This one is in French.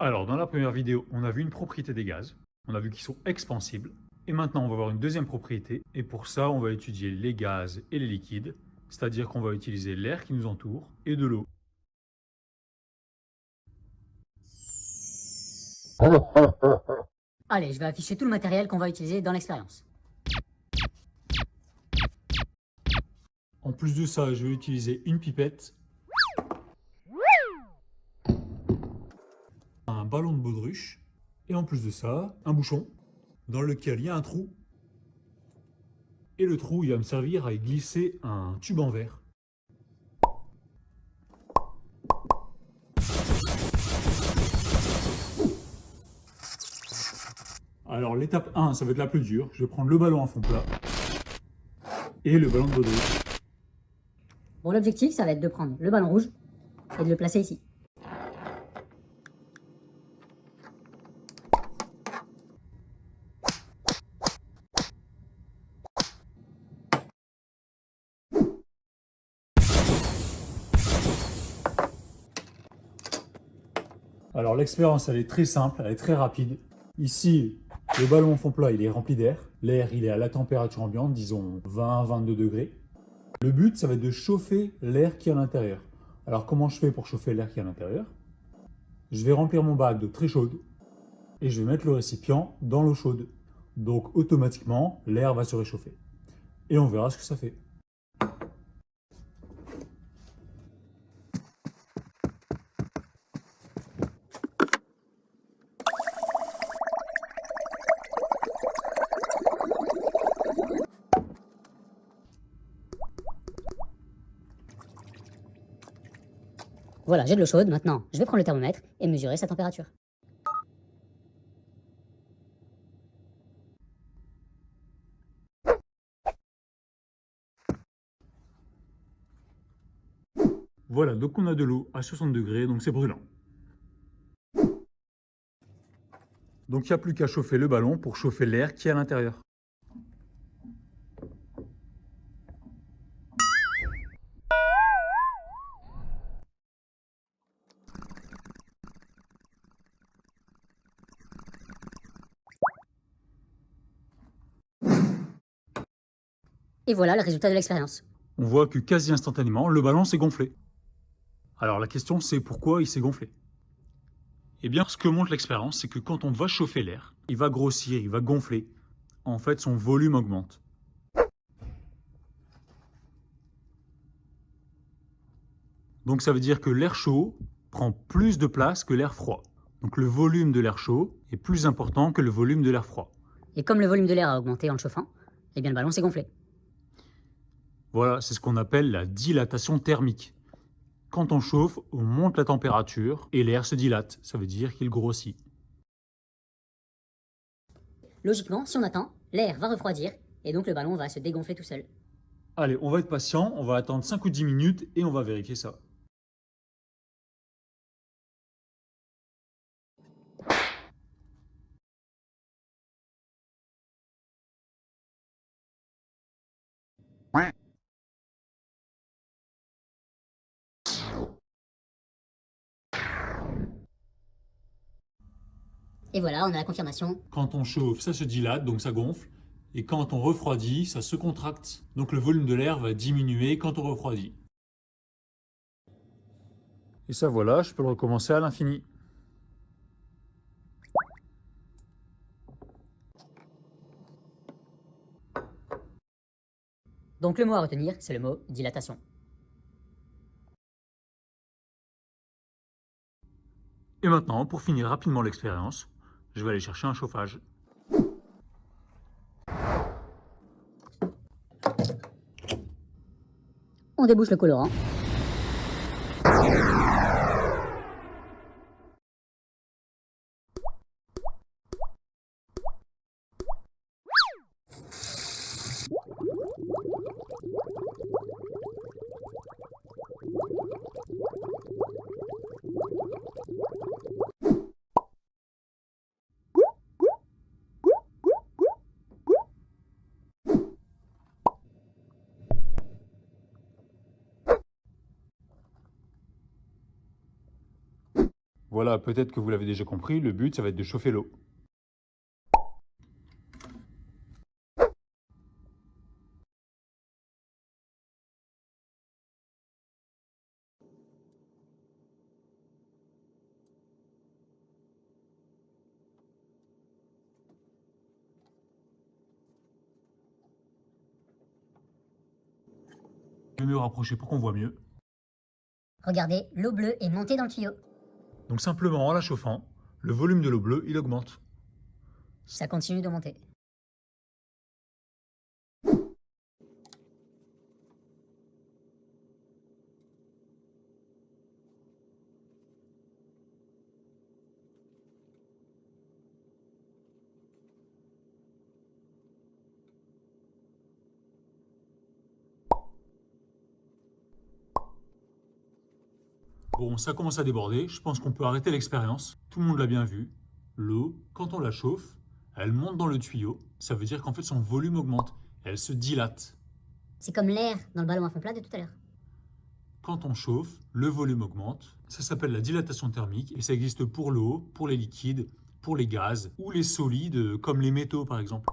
Alors, dans la première vidéo, on a vu une propriété des gaz. On a vu qu'ils sont expansibles. Et maintenant, on va voir une deuxième propriété. Et pour ça, on va étudier les gaz et les liquides. C'est-à-dire qu'on va utiliser l'air qui nous entoure et de l'eau. Allez, je vais afficher tout le matériel qu'on va utiliser dans l'expérience. En plus de ça, je vais utiliser une pipette, un ballon de baudruche, et en plus de ça, un bouchon dans lequel il y a un trou. Et le trou, il va me servir à y glisser un tube en verre. Alors l'étape 1, ça va être la plus dure. Je vais prendre le ballon à fond plat et le ballon de baudruche. Bon, l'objectif, ça va être de prendre le ballon rouge et de le placer ici. Alors l'expérience, elle est très simple, elle est très rapide. Ici, le ballon au fond plat, il est rempli d'air. L'air, il est à la température ambiante, disons 20-22 degrés. Le but, ça va être de chauffer l'air qui est à l'intérieur. Alors comment je fais pour chauffer l'air qui est à l'intérieur? Je vais remplir mon bac d'eau très chaude et je vais mettre le récipient dans l'eau chaude. Donc automatiquement, l'air va se réchauffer. Et on verra ce que ça fait. Voilà, j'ai de l'eau chaude. Maintenant, je vais prendre le thermomètre et mesurer sa température. Voilà, donc on a de l'eau à 60 degrés, donc c'est brûlant. Donc il n'y a plus qu'à chauffer le ballon pour chauffer l'air qui est à l'intérieur. Et voilà le résultat de l'expérience. On voit que quasi instantanément, le ballon s'est gonflé. Alors la question c'est pourquoi il s'est gonflé? Eh bien, ce que montre l'expérience, c'est que quand on va chauffer l'air, il va grossir, il va gonfler. En fait, son volume augmente. Donc ça veut dire que l'air chaud prend plus de place que l'air froid. Donc le volume de l'air chaud est plus important que le volume de l'air froid. Et comme le volume de l'air a augmenté en le chauffant, eh bien le ballon s'est gonflé. Voilà, c'est ce qu'on appelle la dilatation thermique. Quand on chauffe, on monte la température et l'air se dilate. Ça veut dire qu'il grossit. Logiquement, si on attend, l'air va refroidir et donc le ballon va se dégonfler tout seul. Allez, on va être patient, on va attendre 5 ou 10 minutes et on va vérifier ça. Et voilà, on a la confirmation. Quand on chauffe, ça se dilate, donc ça gonfle. Et quand on refroidit, ça se contracte. Donc le volume de l'air va diminuer quand on refroidit. Et ça voilà, je peux le recommencer à l'infini. Donc le mot à retenir, c'est le mot dilatation. Et maintenant, pour finir rapidement l'expérience, je vais aller chercher un chauffage. On débouche le colorant. voilà, peut-être que vous l'avez déjà compris, le but, ça va être de chauffer l'eau. Je vais me rapprocher pour qu'on voit mieux. Regardez, l'eau bleue est montée dans le tuyau. Donc simplement, en la chauffant, le volume de l'eau bleue, il augmente. Ça continue de monter. Bon, ça commence à déborder, je pense qu'on peut arrêter l'expérience. Tout le monde l'a bien vu. L'eau, quand on la chauffe, elle monte dans le tuyau. Ça veut dire qu'en fait son volume augmente, elle se dilate. C'est comme l'air dans le ballon à fond plat de tout à l'heure. Quand on chauffe, le volume augmente. Ça s'appelle la dilatation thermique et ça existe pour l'eau, pour les liquides, pour les gaz ou les solides comme les métaux par exemple.